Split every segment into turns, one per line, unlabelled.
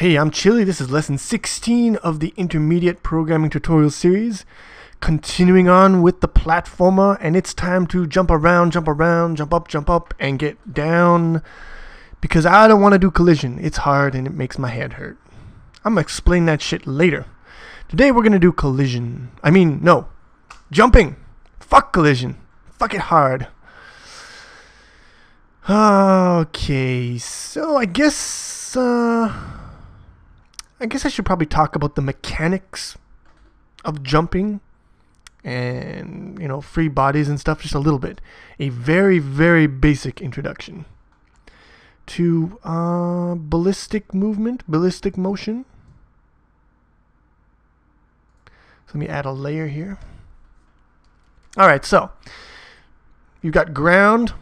Hey, I'm Chili. This is lesson 16 of the intermediate programming tutorial series. Continuing on with the platformer, and it's time to jump around, jump up, and get down. Because I don't want to do collision. It's hard and it makes my head hurt. I'm going to explain that shit later. Today we're going to do collision. No. Jumping. Fuck collision. Fuck it hard. Okay, so I guess I should probably talk about the mechanics of jumping and, free bodies and stuff just a little bit. A very, very basic introduction to ballistic movement, ballistic motion. So let me add a layer here. Alright, so you've got ground,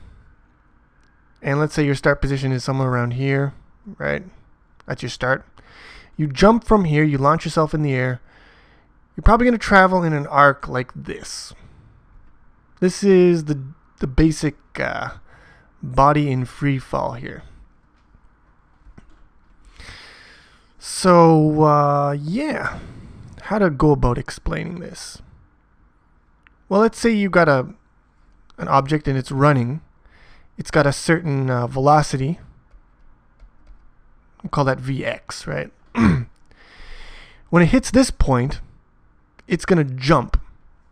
and let's say your start position is somewhere around here, right? That's your start. You jump from here, you launch yourself in the air. You're probably going to travel in an arc like this. This is the basic body in free fall here. So, yeah. How to go about explaining this? Well, let's say you've got an object and it's running. It's got a certain velocity. We'll call that Vx, right? When it hits this point, it's going to jump.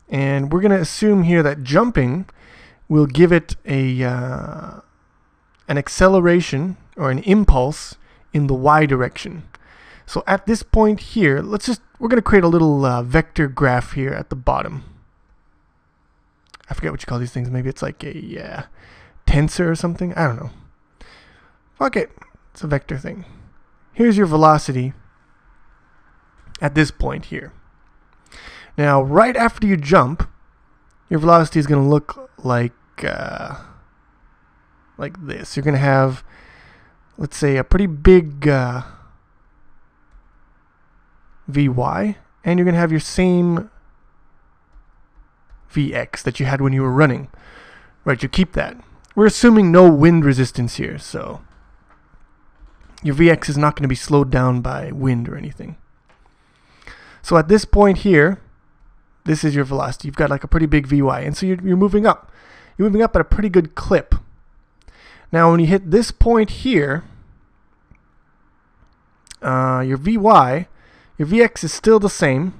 And we're going to assume here that jumping will give it an acceleration or an impulse in the y direction. So at this point here, we're going to create a little vector graph here at the bottom. I forget what you call these things. Maybe it's like a tensor or something. I don't know. Fuck it. It's a vector thing. Here's your velocity at this point here. Now, right after you jump, your velocity is going to look like this. You're going to have, let's say, a pretty big Vy, and you're going to have your same Vx that you had when you were running. Right, you keep that. We're assuming no wind resistance here, so your Vx is not going to be slowed down by wind or anything. So at this point here, this is your velocity. You've got like a pretty big Vy, and so you're moving up. You're moving up at a pretty good clip. Now when you hit this point here, your Vy, your Vx is still the same,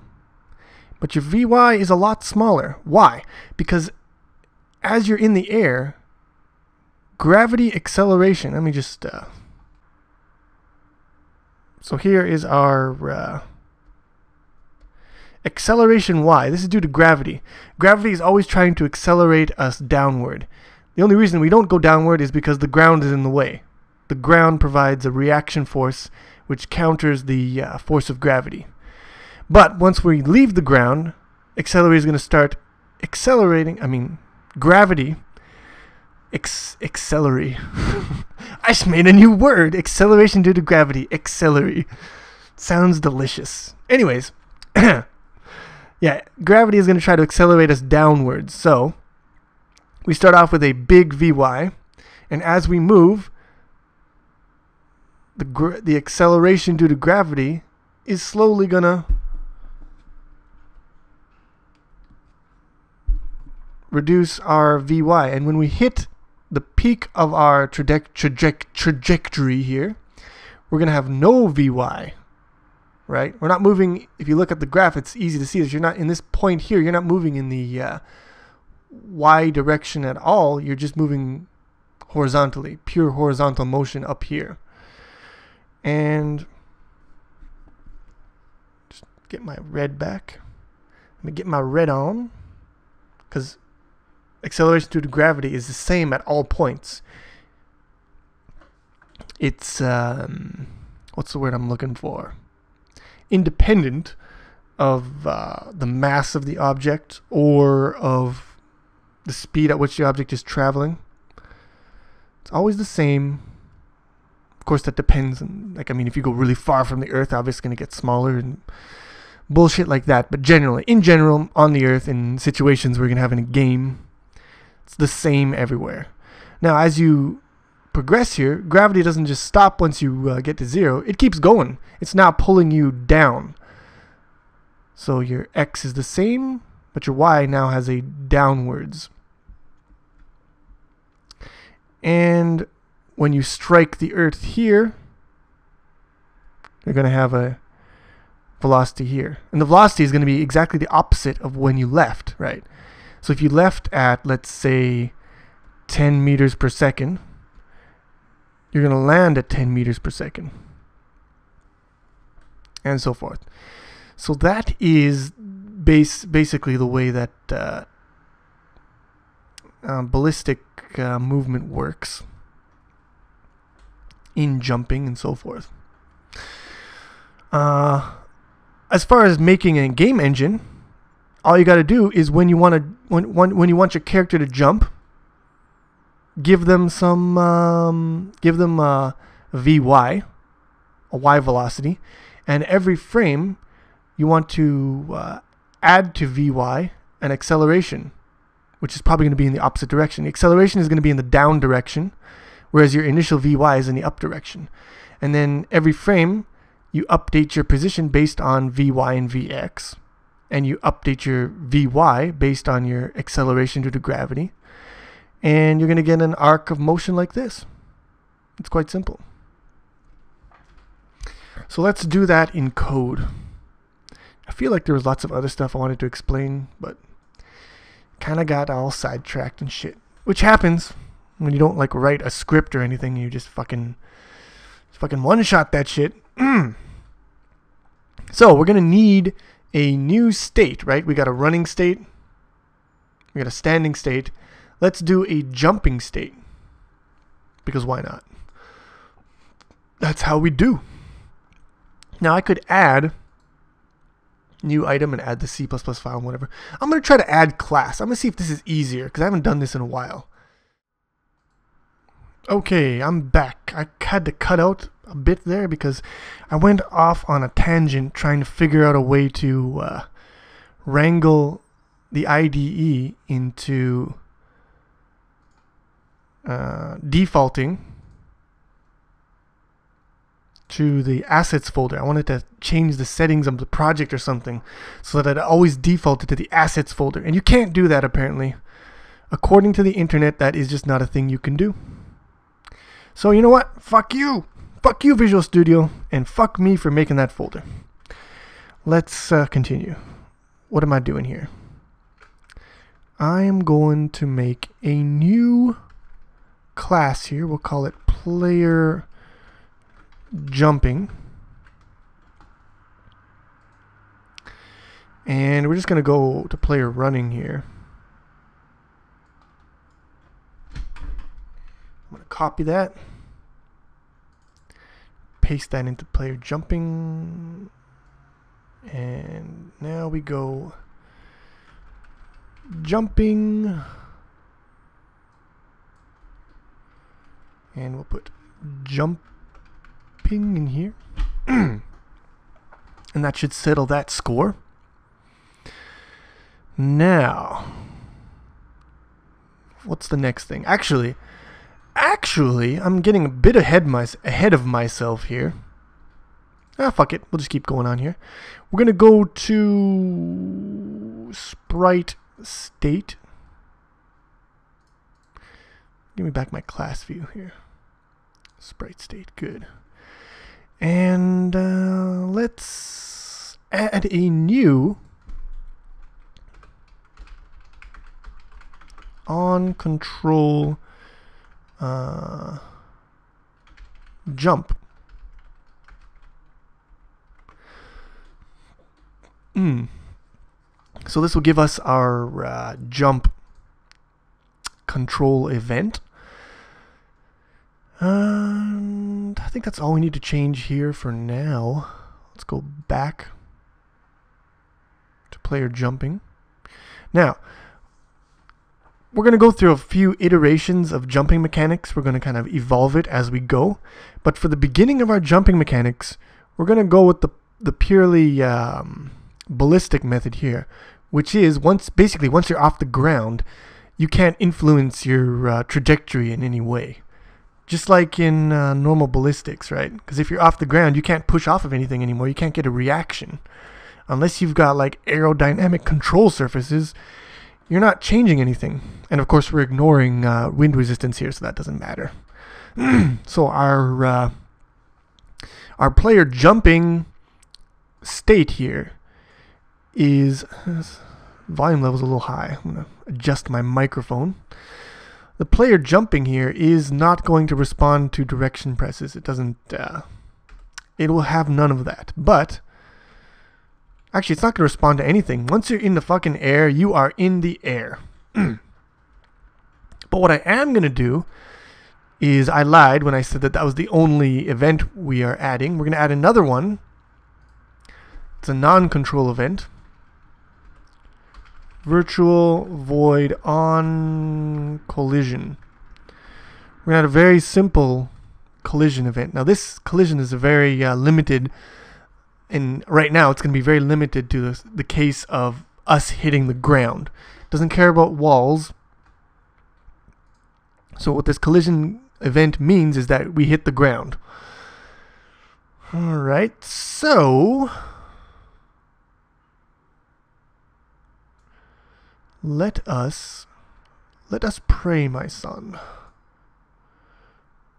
but your Vy is a lot smaller. Why? Because as you're in the air, gravity acceleration, let me just so here is our acceleration y. This is due to gravity. Gravity is always trying to accelerate us downward. The only reason we don't go downward is because the ground is in the way. The ground provides a reaction force which counters the force of gravity. But once we leave the ground, accelerator is going to start accelerating. Gravity. Accelerate. I just made a new word. Acceleration due to gravity. Accelerate. Sounds delicious. Anyways. Yeah, gravity is going to try to accelerate us downwards. So, we start off with a big Vy. And as we move, the acceleration due to gravity is slowly going to reduce our Vy. And when we hit the peak of our trajectory here, we're going to have no Vy, right? We're not moving. If you look at the graph, it's easy to see that you're not in this point here. You're not moving in the y direction at all. You're just moving horizontally, pure horizontal motion up here. And just get my red back. Let me get my red on, because acceleration due to gravity is the same at all points. It's what's the word I'm looking for? Independent of the mass of the object or of the speed at which the object is traveling. It's always the same. Of course, that depends on, if you go really far from the Earth, obviously it's going to get smaller and bullshit like that. But in general, on the Earth, in situations we're going to have in a game, it's the same everywhere. Now, as you progress here, gravity doesn't just stop once you get to 0. It keeps going. It's now pulling you down. So your x is the same, but your y now has a downwards. And when you strike the Earth here, you're going to have a velocity here. And the velocity is going to be exactly the opposite of when you left, right? So if you left at, let's say, 10 meters per second, you're going to land at 10 meters per second. And so forth. So that is basically the way that ballistic movement works in jumping and so forth. As far as making a game engine, all you got to do is when you want your character to jump, give them some a Vy, a y velocity, and every frame you want to add to Vy an acceleration, which is probably going to be in the opposite direction. The acceleration is going to be in the down direction, whereas your initial Vy is in the up direction. And then every frame you update your position based on Vy and Vx, and you update your Vy based on your acceleration due to gravity, and you're going to get an arc of motion like this. It's quite simple. So let's do that in code. I feel like there was lots of other stuff I wanted to explain, but kind of got all sidetracked and shit, which happens when you don't like write a script or anything. You just fucking one-shot that shit. So we're gonna need a new state, right? We got a running state, we got a standing state. Let's do a jumping state, because why not? That's how we do. Now I could add new item and add the C++ file and whatever. I'm going to try to add class. I'm going to see if this is easier, because I haven't done this in a while. Okay, I'm back. I had to cut out a bit there because I went off on a tangent trying to figure out a way to wrangle the IDE into defaulting to the assets folder. I wanted to change the settings of the project or something so that it always defaulted to the assets folder. And you can't do that apparently. According to the internet, that is just not a thing you can do. So you know what? Fuck you. Fuck you, Visual Studio. And fuck me for making that folder. Let's continue. What am I doing here? I am going to make a new class here. We'll call it player jumping, and we're just going to go to player running here. I'm going to copy that, paste that into player jumping, and now we go jumping, and we'll put jump in here. And that should settle that score. Now, what's the next thing? Actually, I'm getting a bit ahead of myself here. Ah, fuck it. We'll just keep going on here. We're going to go to sprite state. Give me back my class view here. Sprite state, good. And let's add a new on control jump. So this will give us our jump control event. And I think that's all we need to change here for now. Let's go back to player jumping. Now, we're going to go through a few iterations of jumping mechanics. We're going to kind of evolve it as we go. But for the beginning of our jumping mechanics, we're going to go with the purely ballistic method here, which is once you're off the ground, you can't influence your trajectory in any way. Just like in normal ballistics, right? Because if you're off the ground, you can't push off of anything anymore. You can't get a reaction. Unless you've got like aerodynamic control surfaces, you're not changing anything. And of course, we're ignoring wind resistance here, so that doesn't matter. So our player jumping state here is volume level's a little high. I'm going to adjust my microphone. The player jumping here is not going to respond to direction presses. It doesn't, it will have none of that. But, actually it's not going to respond to anything. Once you're in the fucking air, you are in the air. But what I am going to do is, I lied when I said that that was the only event we are adding. We're going to add another one. It's a non-control event. Virtual void on collision. We're going to add a very simple collision event. Now this collision is a very limited, and right now it's going to be very limited to the case of us hitting the ground. It doesn't care about walls. So what this collision event means is that we hit the ground. Alright, so let us pray, my son.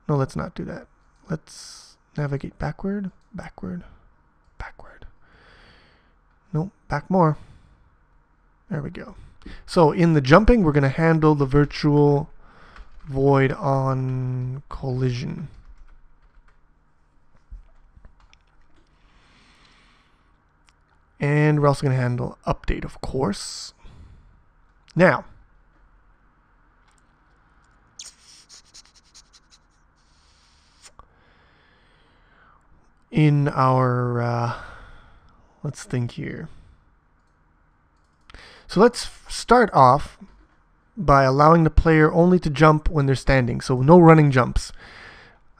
No, let's not do that. Let's navigate backward, backward, backward. No, back more. There we go. So in the jumping, we're going to handle the virtual void on collision. And we're also going to handle update, of course. Now, in our, let's think here. So let's start off by allowing the player only to jump when they're standing. So no running jumps.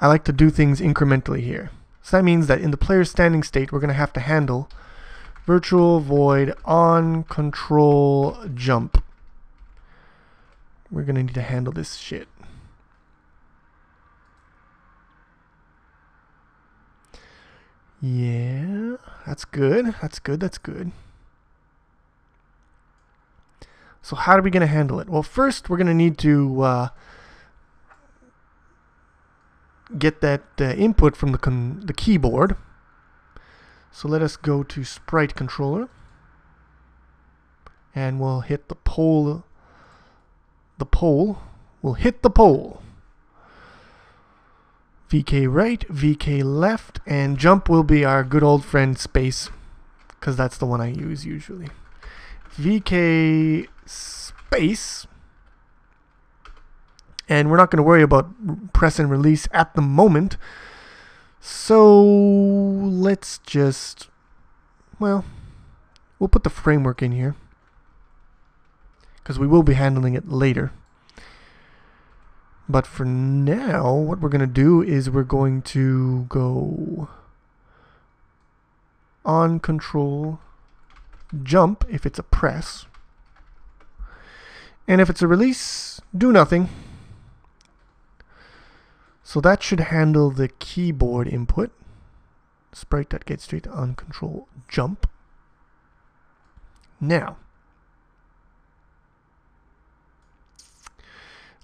I like to do things incrementally here. So that means that in the player's standing state, we're going to have to handle virtual void on control jump. We're going to need to handle this shit. Yeah, that's good. That's good. That's good. So how are we going to handle it? Well, first we're going to need to get that input from the keyboard. So let us go to Sprite Controller, and we'll hit the pole. We'll hit the pole. VK right, VK left, and jump will be our good old friend space, because that's the one I use usually. VK space, and we're not going to worry about press and release at the moment. So let's just, well, we'll put the framework in here, because we will be handling it later. But for now, what we're going to do is we're going to go on control jump if it's a press, and if it's a release, do nothing. So that should handle the keyboard input. Sprite.get straight to on control jump. Now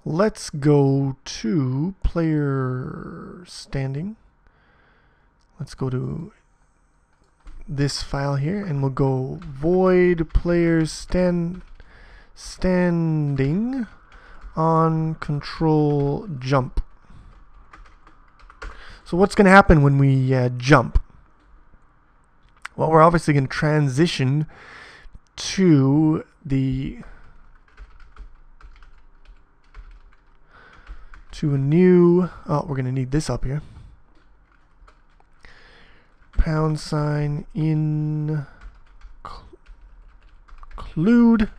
let's go to player standing. Let's go to this file here, and we'll go void player standing on control jump. So what's going to happen when we jump? Well, we're obviously going to transition to a new, oh, we're going to need this up here. # include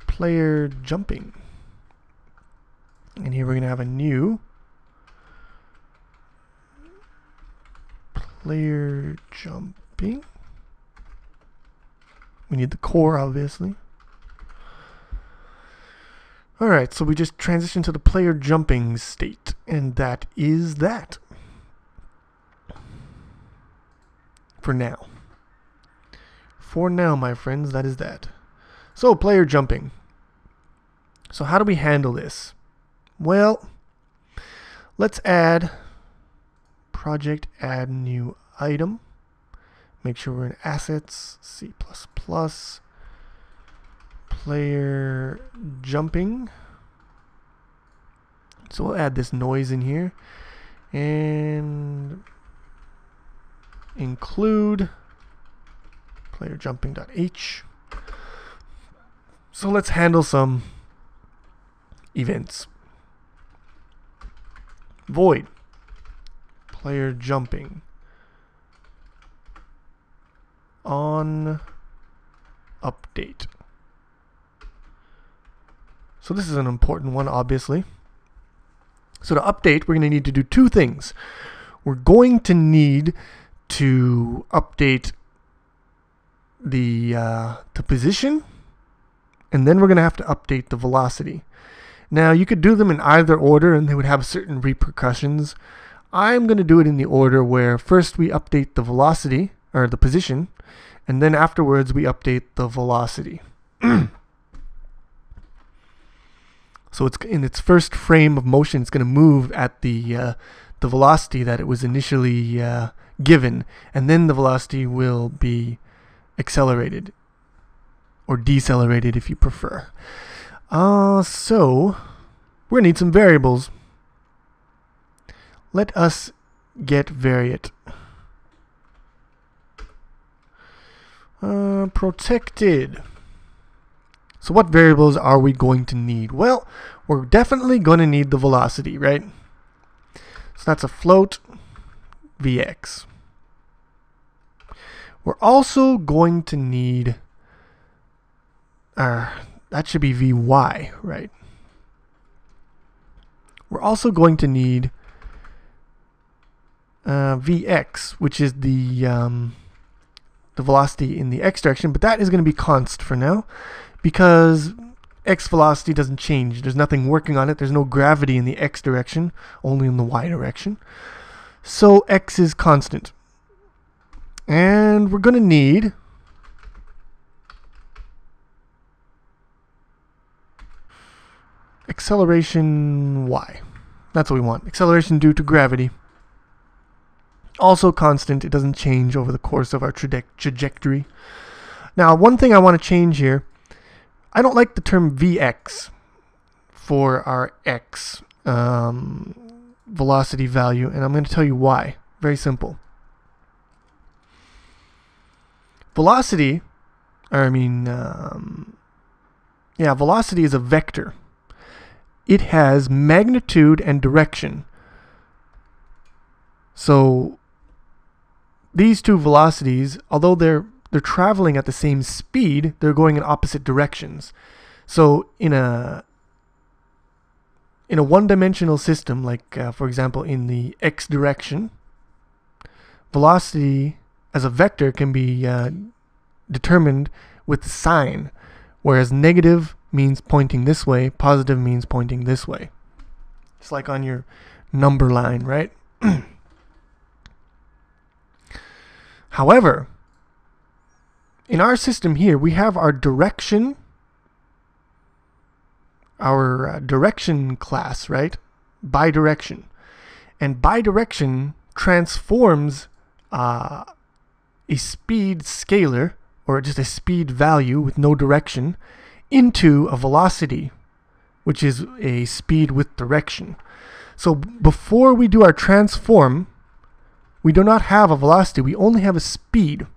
player jumping. And here we're going to have a new player jumping. We need the core, obviously. Alright, so we just transitioned to the player jumping state, and that is that. For now. For now, my friends, that is that. So, player jumping. So how do we handle this? Well, let's add project, add new item. Make sure we're in assets, C++, player jumping. So we'll add this noise in here and include player jumping.h. So let's handle some events. Void player jumping on update. So this is an important one, obviously. So to update, we're going to need to do two things. We're going to need to update the position, and then we're going to have to update the velocity. Now, you could do them in either order, and they would have certain repercussions. I'm going to do it in the order where first we update the velocity, or the position, and then afterwards we update the velocity. So it's in its first frame of motion, it's going to move at the velocity that it was initially given, and then the velocity will be accelerated or decelerated if you prefer. So we're going to need some variables. Let us get variate. Protected. So what variables are we going to need? Well, we're definitely going to need the velocity, right? So that's a float Vx. We're also going to need, that should be Vy, right? We're also going to need Vx, which is the velocity in the x direction, but that is going to be const for now, because x velocity doesn't change. There's nothing working on it. There's no gravity in the x direction, only in the y direction. So x is constant. And we're going to need acceleration y. That's what we want. Acceleration due to gravity. Also constant. It doesn't change over the course of our trajectory. Now, one thing I want to change here, I don't like the term Vx for our x velocity value, and I'm going to tell you why. Very simple. Velocity, velocity is a vector. It has magnitude and direction. So these two velocities, although they're traveling at the same speed, they're going in opposite directions. So in a one-dimensional system, like for example in the x direction, velocity as a vector can be determined with sign, whereas negative means pointing this way, positive means pointing this way. It's like on your number line, right? However, in our system here, we have our direction, direction class, right? Bidirection. And bidirection transforms a speed scalar, or just a speed value with no direction, into a velocity, which is a speed with direction. So before we do our transform, we do not have a velocity, we only have a speed.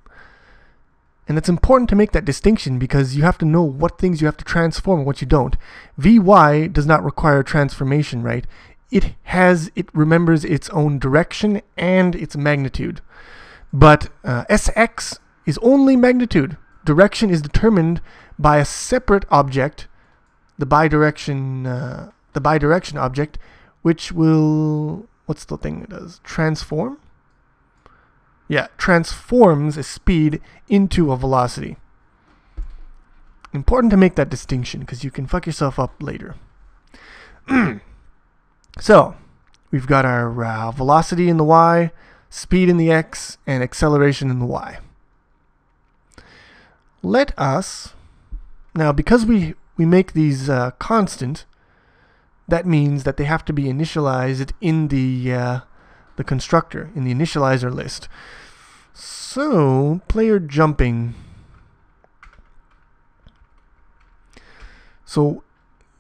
And it's important to make that distinction because you have to know what things you have to transform and what you don't. Vy does not require transformation, right? It remembers its own direction and its magnitude. But Sx is only magnitude. Direction is determined by a separate object, the bidirection object, which will, what's the thing it does? Transform? Yeah, transforms a speed into a velocity. Important to make that distinction because you can fuck yourself up later. So we've got our velocity in the y, speed in the x, and acceleration in the y. Let us, now because we make these constant, that means that they have to be initialized in the constructor, in the initializer list. So player jumping. So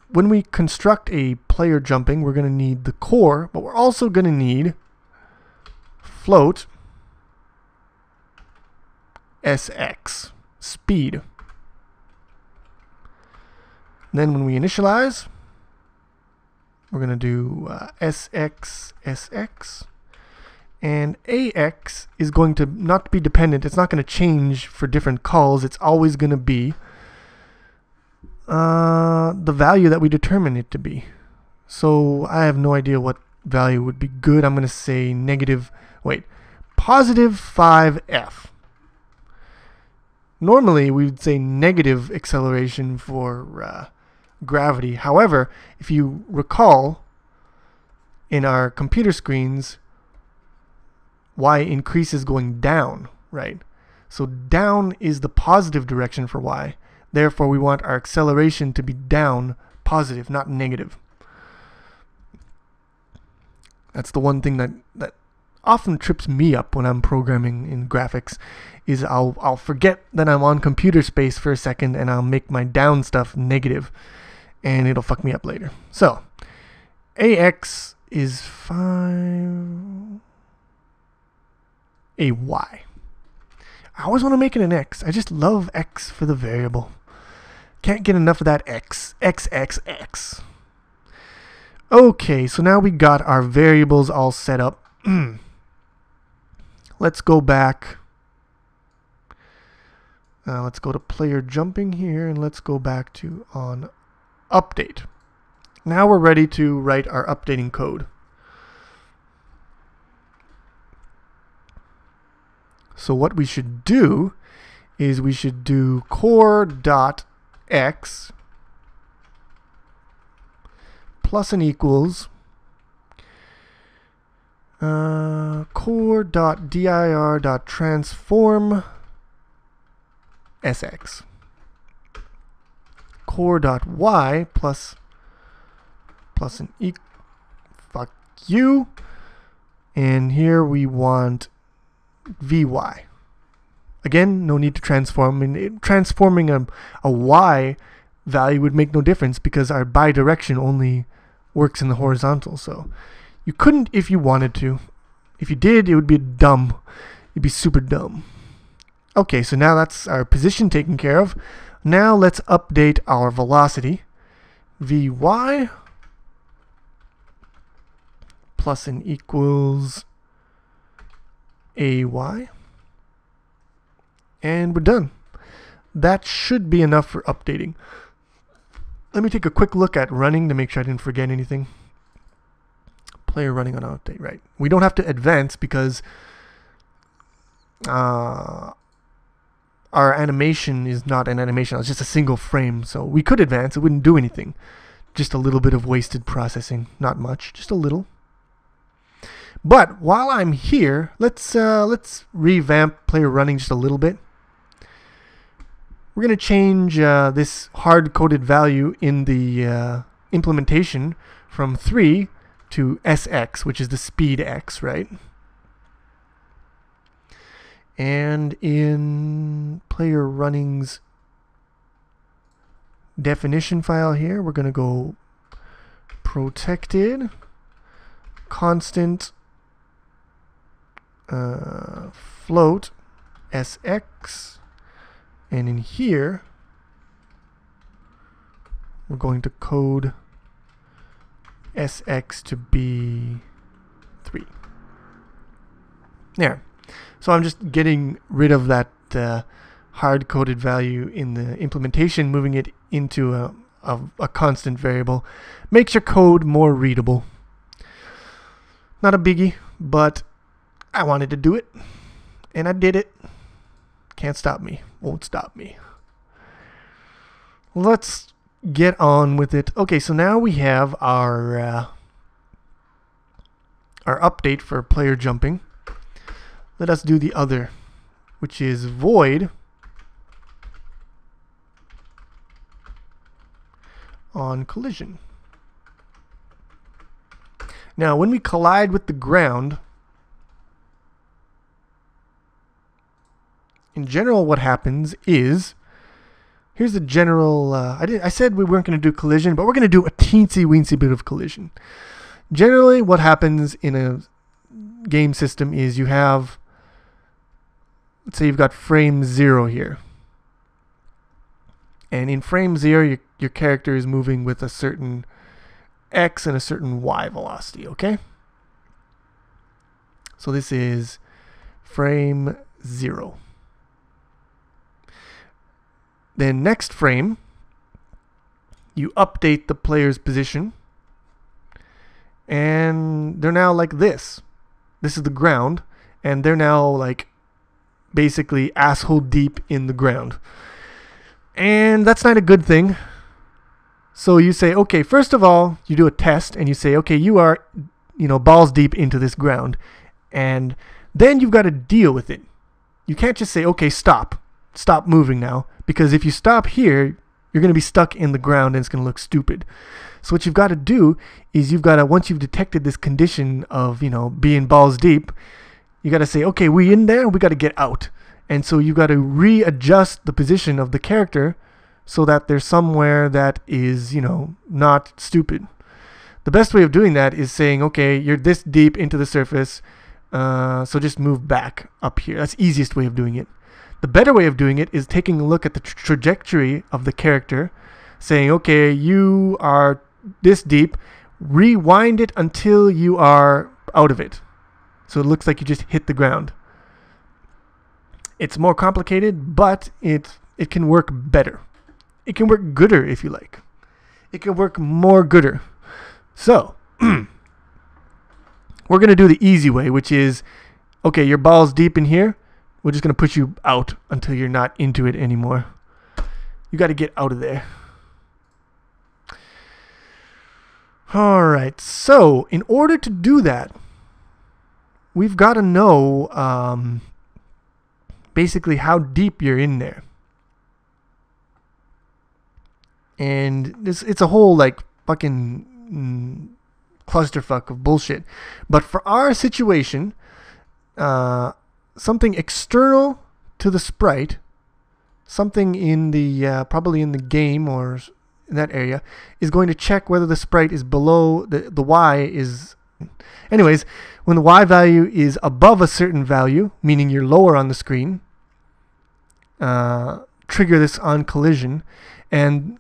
when we construct a player jumping, we're going to need the core, but we're also going to need float sx, speed. And then when we initialize, we're going to do sx, and ax is going to not be dependent. It's not going to change for different calls. It's always going to be the value that we determine it to be. So I have no idea what value would be good. I'm going to say positive 5f. Normally we would say negative acceleration for gravity. However, if you recall, in our computer screens, y increases going down, right? So down is the positive direction for y. Therefore, we want our acceleration to be down, positive, not negative. That's the one thing that often trips me up when I'm programming in graphics, is I'll forget that I'm on computer space for a second, and I'll make my down stuff negative, and it'll fuck me up later. So ax is 5 ay. I always want to make it an x. I just love x for the variable. Can't get enough of that x. Okay, so now we got our variables all set up. Let's go back. Let's go to player jumping here, and let's go back to on update. Now we're ready to write our updating code. So what we should do is we should do core.x plus and equals core.dir.transform sx. Core.y plus an fuck you, and here we want vy. Again, no need to transform. Transforming a y value would make no difference because our bidirection only works in the horizontal. So you couldn't if you wanted to. If you did, it would be dumb. It'd be super dumb. Okay, so now that's our position taken care of. Now let's update our velocity. Vy plus and equals ay. And we're done. That should be enough for updating. Let me take a quick look at running to make sure I didn't forget anything. Player running on update, right. We don't have to advance because our animation is not an animation. It's just a single frame. So we could advance. It wouldn't do anything. Just a little bit of wasted processing. Not much. Just a little. But while I'm here, let's revamp player running just a little bit. We're going to change this hard-coded value in the implementation from 3 to sx, which is the speed x, right? And in player running's definition file here, we're going to go protected constant float sx, and in here we're going to code sx to be 3. There. So I'm just getting rid of that hard-coded value in the implementation, moving it into a constant variable. Makes your code more readable. Not a biggie, but I wanted to do it, and I did it. Can't stop me. Won't stop me. Let's get on with it. Okay, so now we have our update for player jumping. Let us do the other, which is void on collision. Now, when we collide with the ground, in general, what happens is, here's the general, I said we weren't going to do collision, but we're going to do a teensy-weensy bit of collision. Generally, what happens in a game system is you have, let's say you've got frame 0 here. And in frame 0, your character is moving with a certain x and a certain y velocity, okay? So this is frame 0. Then next frame, you update the player's position, and they're now like this. This is the ground, and they're now like basically asshole deep in the ground. And that's not a good thing. So you say, okay, first of all, you do a test, and you say, okay, you are, balls deep into this ground. And then you've got to deal with it. You can't just say, okay, stop moving now, because if you stop here, you're going to be stuck in the ground and it's going to look stupid. So what you've got to do is once you've detected this condition of, being balls deep, you got to say, okay, we in there, we got to get out. And so you've got to readjust the position of the character so that there's somewhere that is, not stupid. The best way of doing that is saying, okay, you're this deep into the surface, so just move back up here. That's the easiest way of doing it. The better way of doing it is taking a look at the trajectory of the character, saying, okay, you are this deep, rewind it until you are out of it. So it looks like you just hit the ground. It's more complicated, but it can work better. It can work gooder if you like. It can work more gooder. So, we're going to do the easy way, which is, okay, your ball's deep in here. We're just going to push you out until you're not into it anymore. You got to get out of there. Alright, so in order to do that, we've got to know basically how deep you're in there. And it's a whole like fucking clusterfuck of bullshit. But for our situation, something external to the sprite, something in the probably in the game or in that area, is going to check whether the sprite is below the y is. Anyways, when the y value is above a certain value, meaning you're lower on the screen, trigger this on collision, and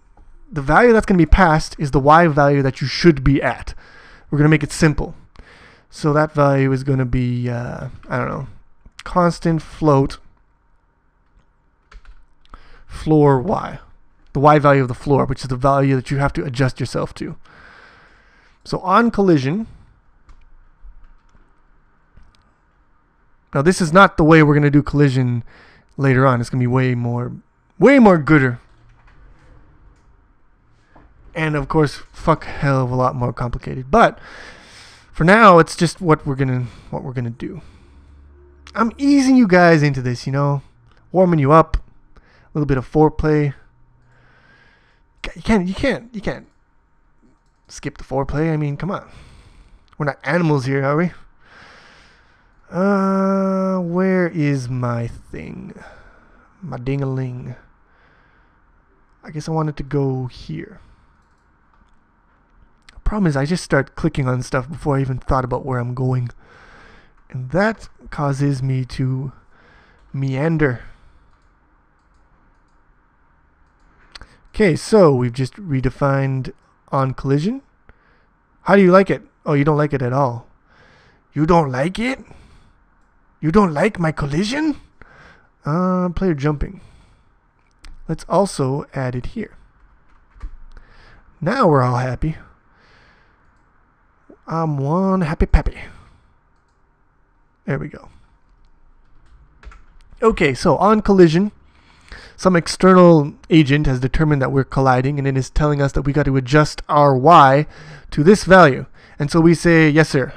the value that's going to be passed is the y value that you should be at. We're going to make it simple. So that value is going to be, I don't know, constant float floor y. The y value of the floor, which is the value that you have to adjust yourself to. So on collision, now this is not the way we're going to do collision later on. It's going to be way more gooder. And of course, fuck hell of a lot more complicated. But for now, it's just what we're gonna do. I'm easing you guys into this, warming you up, a little bit of foreplay. You can't skip the foreplay. I mean, come on. We're not animals here, are we? Where is my thing? My ding-a-ling. I guess I wanted to go here. Problem is, I just start clicking on stuff before I even thought about where I'm going, and that causes me to meander. Okay, so we've just redefined on collision. How do you like it? Oh, you don't like it at all. You don't like it? You don't like my collision? Player jumping. Let's also add it here. Now we're all happy. I'm one happy pappy. There we go. Okay, so on collision, some external agent has determined that we're colliding, and it is telling us that we got to adjust our y to this value. And so we say, yes sir,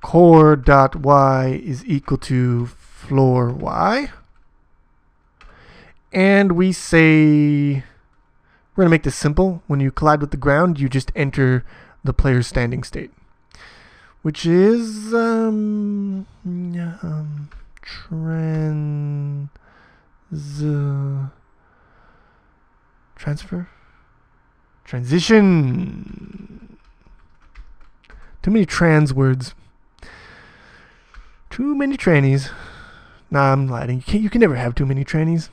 core.y is equal to floor y. And we say, we're going to make this simple. When you collide with the ground, you just enter the player's standing state, which is transition. Too many trans words. Too many trannies. Nah, I'm lying. You can never have too many trannies.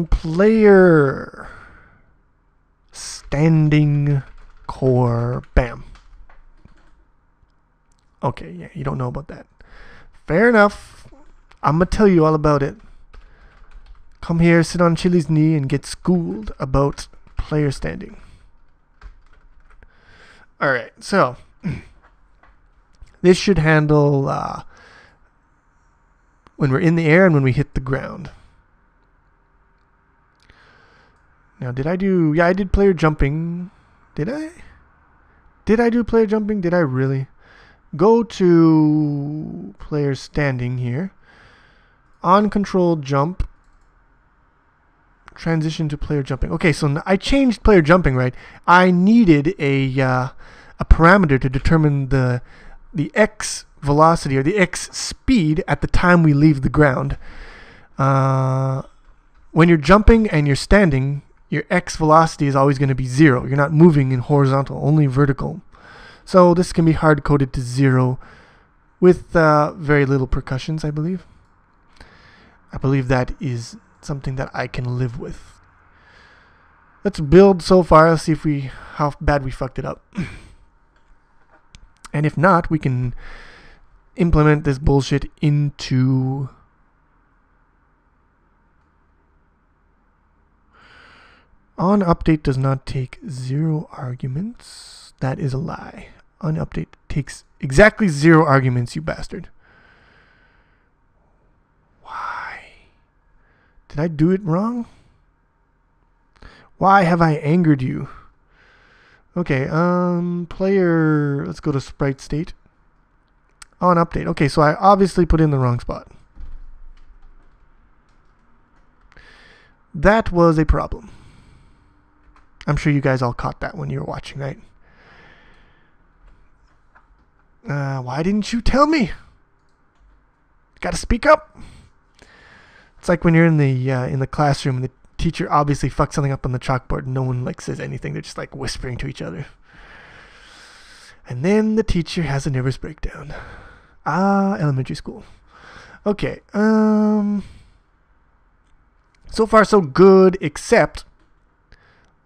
Player standing core. Bam. Okay, yeah, you don't know about that. Fair enough. I'm gonna tell you all about it. Come here, sit on Chili's knee, and get schooled about player standing. Alright, so this should handle when we're in the air and when we hit the ground. Now, did I do... Yeah, I did player jumping. Did I? Did I do player jumping? Did I really? Go to player standing here. On control jump. Transition to player jumping. Okay, so I changed player jumping, right? I needed a parameter to determine the x velocity or the x speed at the time we leave the ground. When you're jumping and you're standing, your x velocity is always going to be 0. You're not moving in horizontal, only vertical. So this can be hard-coded to 0 with very little percussions, I believe. I believe that is something that I can live with. Let's build so far. Let's see how bad we fucked it up. And if not, we can implement this bullshit into... On update does not take 0 arguments. That is a lie. On update takes exactly 0 arguments, you bastard. Why? Did I do it wrong? Why have I angered you? Okay, player, let's go to sprite state. On update. Okay, so I obviously put in the wrong spot. That was a problem. I'm sure you guys all caught that when you were watching, right? Why didn't you tell me? Gotta speak up. It's like when you're in the classroom and the teacher obviously fucked something up on the chalkboard and no one says anything. They're just whispering to each other. And then the teacher has a nervous breakdown. Elementary school. Okay. So far so good, except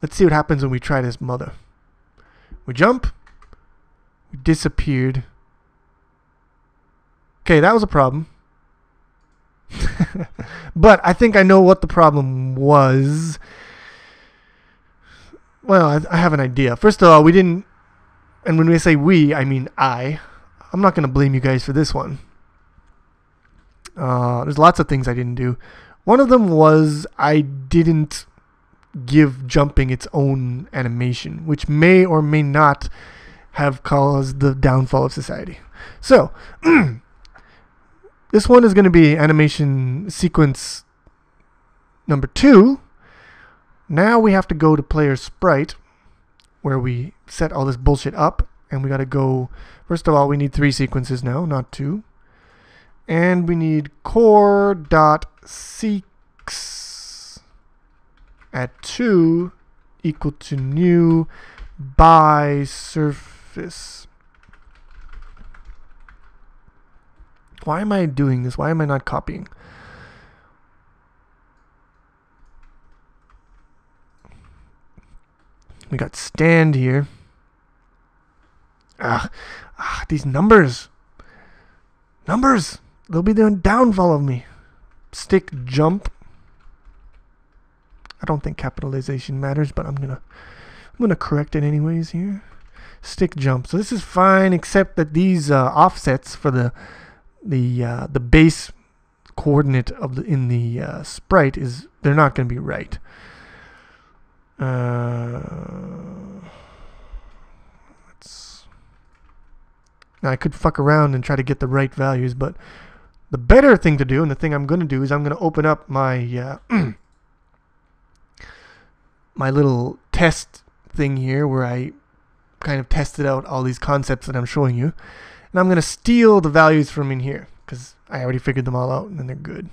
let's see what happens when we try this mother. We jump. We disappeared. Okay, that was a problem. But I think I know what the problem was. Well, I have an idea. First of all, we didn't... And when we say we, I mean I. I'm not going to blame you guys for this one. There's lots of things I didn't do. One of them was I didn't give jumping its own animation, which may or may not have caused the downfall of society. So, this one is going to be animation sequence number 2. Now we have to go to player sprite, where we set all this bullshit up, and we got to go, first of all, we need 3 sequences now, not 2. And we need core.seq at 2 equal to new by surface. Why am I doing this? Why am I not copying? We got stand here. These numbers. Numbers. They'll be the downfall of me. Stick jump. I don't think capitalization matters, but I'm gonna correct it anyways here. Stick jump. So this is fine, except that these offsets for the base coordinate of in the sprite is they're not going to be right. Now I could fuck around and try to get the right values, but the better thing to do, and the thing I'm going to do, is I'm going to open up my my little test thing here where I kind of tested out all these concepts that I'm showing you, and I'm going to steal the values from in here because I already figured them all out and they're good.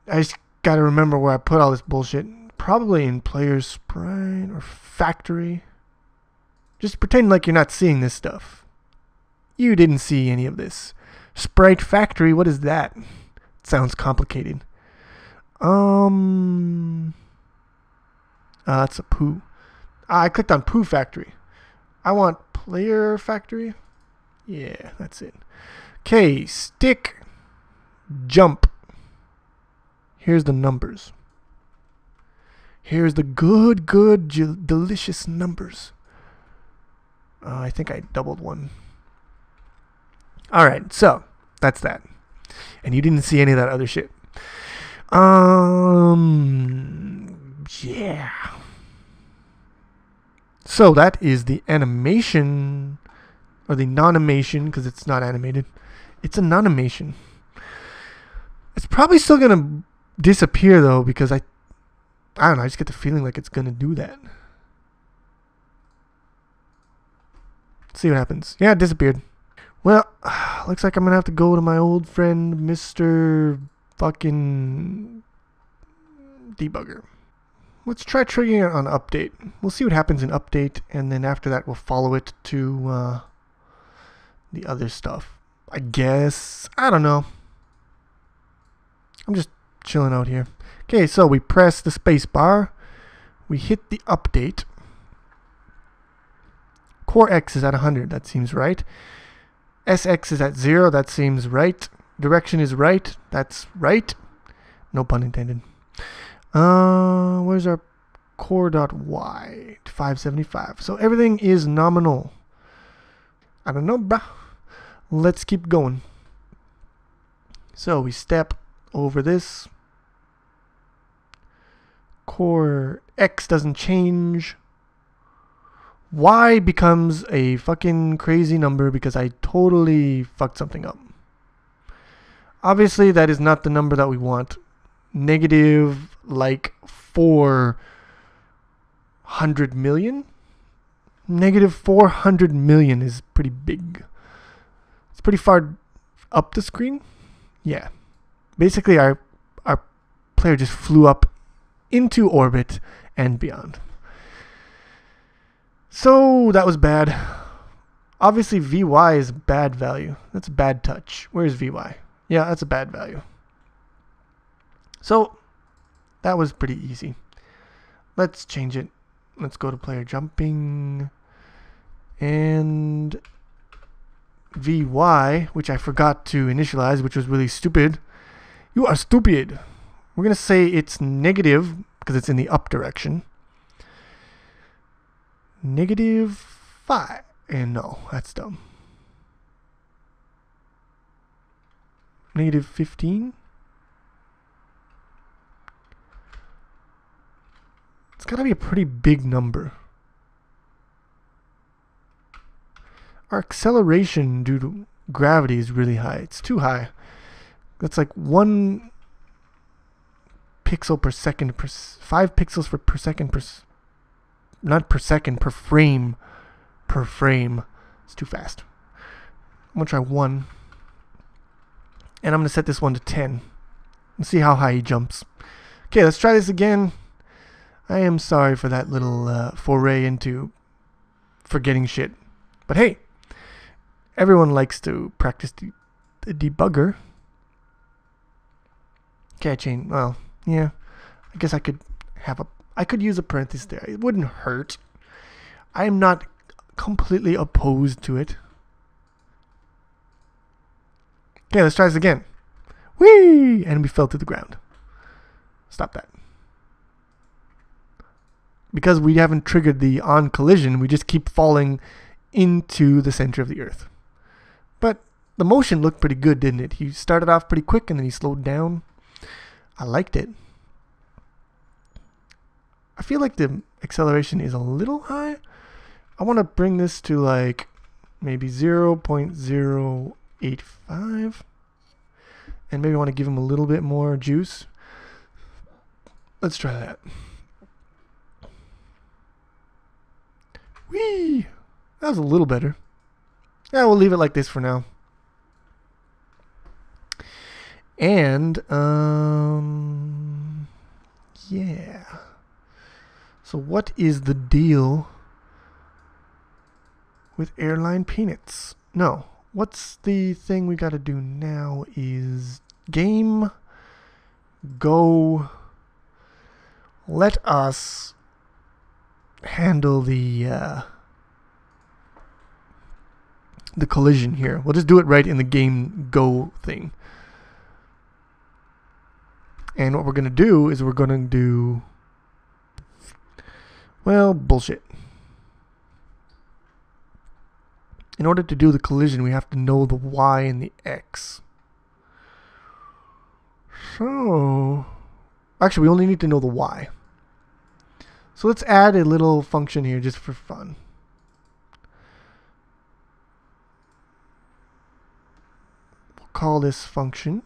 I just got to remember where I put all this bullshit. Probably in player sprite or factory. Just pretend like you're not seeing this stuff. You didn't see any of this. Sprite factory, what is that? It sounds complicated. That's a poo. I clicked on poo factory. I want player factory. Yeah, that's it. Okay, stick, jump. Here's the numbers. Here's the good, delicious numbers. I think I doubled one. Alright, so that's that. And you didn't see any of that other shit. Yeah. So that is the animation, or the non-animation, because it's not animated. It's a non-animation. It's probably still going to disappear, though, because I don't know, I just get the feeling like it's going to do that. Let's see what happens. Yeah, it disappeared. Well, looks like I'm going to have to go to my old friend, Mr. fucking Debugger. Let's try triggering it on update. We'll see what happens in update, and then after that we'll follow it to the other stuff. I guess. I don't know. I'm just chilling out here. Okay, so we press the space bar. We hit the update. Core X is at 100. That seems right. SX is at 0. That seems right. Direction is right. That's right. No pun intended. Where's our core.y? 575. So everything is nominal. I don't know, bruh. Let's keep going. So we step over this. Core X doesn't change. Y becomes a fucking crazy number because I totally fucked something up. Obviously, that is not the number that we want. Negative, like, 400 million? Negative 400 million is pretty big. It's pretty far up the screen. Yeah. Basically, our player just flew up into orbit and beyond. So that was bad. Obviously, VY is bad value. That's a bad touch. Where's VY? Yeah, that's a bad value. So that was pretty easy. Let's change it. Let's go to player jumping. And VY, which I forgot to initialize, which was really stupid. You are stupid. We're going to say it's negative because it's in the up direction. Negative 5. And no, that's dumb. Negative 15. It's got to be a pretty big number. Our acceleration due to gravity is really high. It's too high. That's like 1 pixel per second, 5 pixels per second not per second, per frame. Per frame. It's too fast. I'm going to try 1. And I'm going to set this one to 10. And see how high he jumps. Okay, let's try this again. I am sorry for that little foray into forgetting shit. But hey, everyone likes to practice the debugger. Okay, chain. Well, yeah. I guess I could use a parenthesis there. It wouldn't hurt. I am not completely opposed to it. Okay, let's try this again. Whee! And we fell to the ground. Stop that. Because we haven't triggered the on collision, we just keep falling into the center of the earth. But The motion looked pretty good, didn't it? He started off pretty quick and then he slowed down. I liked it. I feel like the acceleration is a little high. I want to bring this to like maybe 0.085. And maybe I want to give him a little bit more juice. Let's try that. Whee! That was a little better. Yeah, we'll leave it like this for now. And, yeah. So what is the deal with airline peanuts? No. What's the thing we got to do now is game, go, let us handle the collision here. We'll just do it right in the game go thing. And what we're going to do is we're going to do, well, bullshit. In order to do the collision, we have to know the Y and the X. So, actually, we only need to know the Y. So let's add a little function here just for fun. We'll call this function.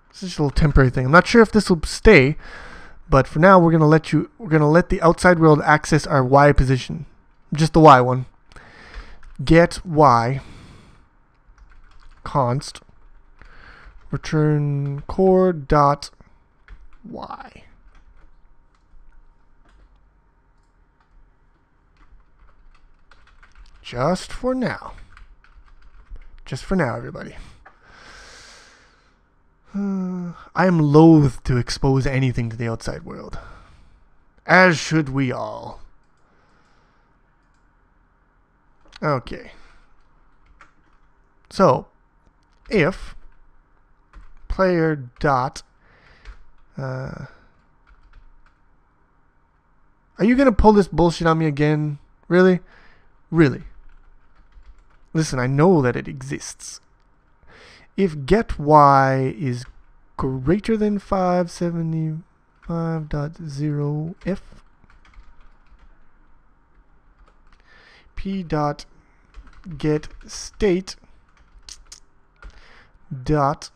This is just a little temporary thing. I'm not sure if this will stay, but for now we're gonna let the outside world access our Y position. Just the Y one. Get Y const return core dot Y. Just for now. Just for now, everybody. I am loath to expose anything to the outside world. As should we all. Okay. So, if player dot are you gonna pull this bullshit on me again? Really? Really? Listen, I know that it exists. If get Y is greater than 575.0f p dot get state dot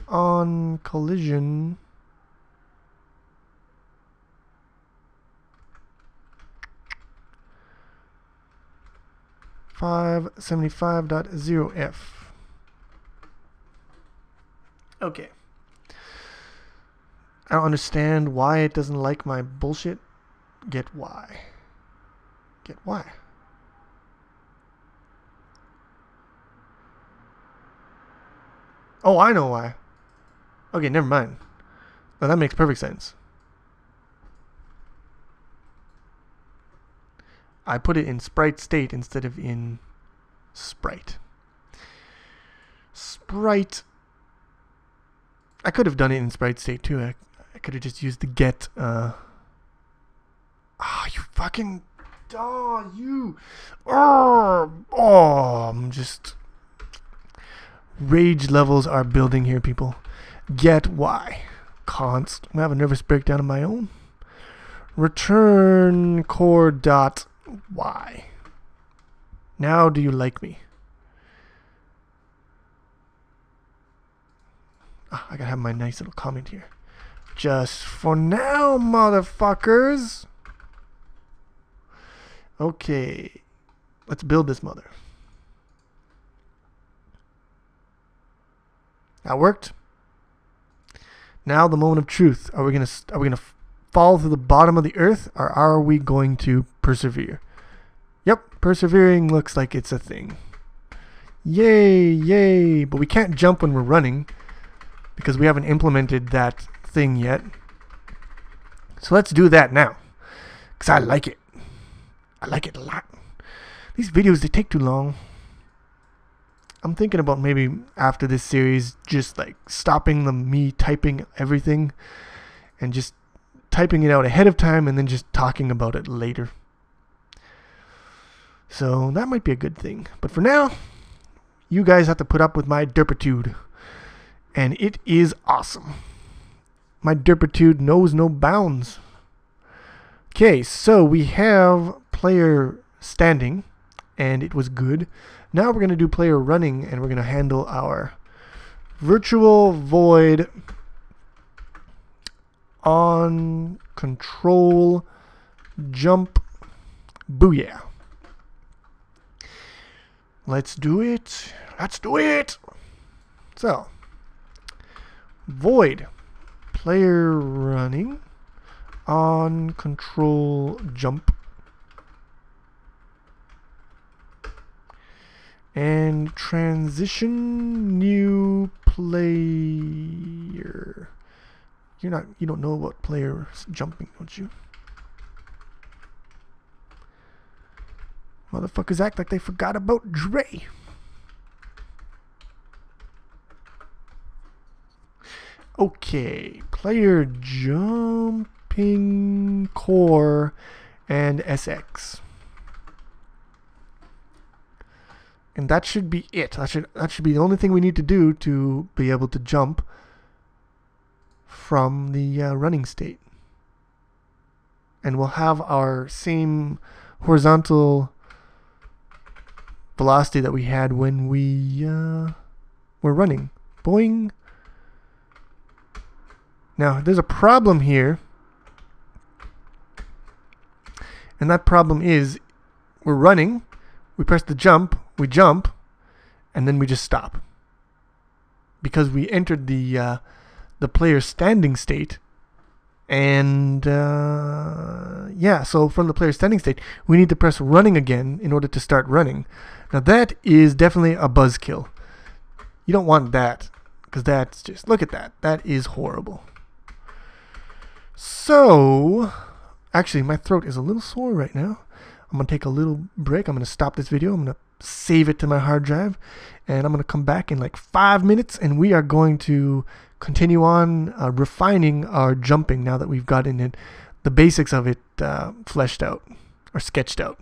on collision .575.0f. Okay. I don't understand why it doesn't like my bullshit. Get Y. Get Y. Oh, I know why. Okay, never mind. Now that makes perfect sense. I put it in sprite state instead of in sprite. Sprite. I could have done it in sprite state too. I could have just used the get. You fucking. Oh, you. I'm just. Rage levels are building here, people. Get Y. Const. I have a nervous breakdown of my own. Return core dot Y. Now do you like me? I gotta have my nice little comment here. Just for now, motherfuckers. Okay. Let's build this mother. That worked. Now the moment of truth. Are we gonna fall to the bottom of the earth, or are we going to persevere? Yep, persevering looks like it's a thing. Yay, yay! But we can't jump when we're running because we haven't implemented that thing yet. So let's do that now, because I like it. I like it a lot. These videos, they take too long. I'm thinking about maybe after this series just like stopping me typing everything and just typing it out ahead of time and then just talking about it later. So that might be a good thing. But for now, you guys have to put up with my derpitude. And it is awesome. My derpitude knows no bounds. Okay, so we have player standing, and it was good. Now we're going to do player running, and we're going to handle our virtual void on control jump. Booyah. Let's do it. Let's do it. So, void player running on control jump and transition new player. You don't know about player jumping, don't you? Motherfuckers act like they forgot about Dre. Okay, player jumping core and SX. And that should be it. That should be the only thing we need to do to be able to jump from the running state. And we'll have our same horizontal velocity that we had when we were running. Boing. Now, there's a problem here. And that problem is we're running, we press the jump, we jump, and then we just stop. Because we entered the player standing state. And yeah, so from the player standing state, we need to press running again in order to start running. Now that is definitely a buzzkill. You don't want that, because that's just, look at that. That is horrible. So, actually my throat is a little sore right now. I'm going to take a little break. I'm going to stop this video. I'm going to save it to my hard drive. And I'm going to come back in like 5 minutes, and we are going to continue on refining our jumping now that we've gotten the basics of it fleshed out or sketched out.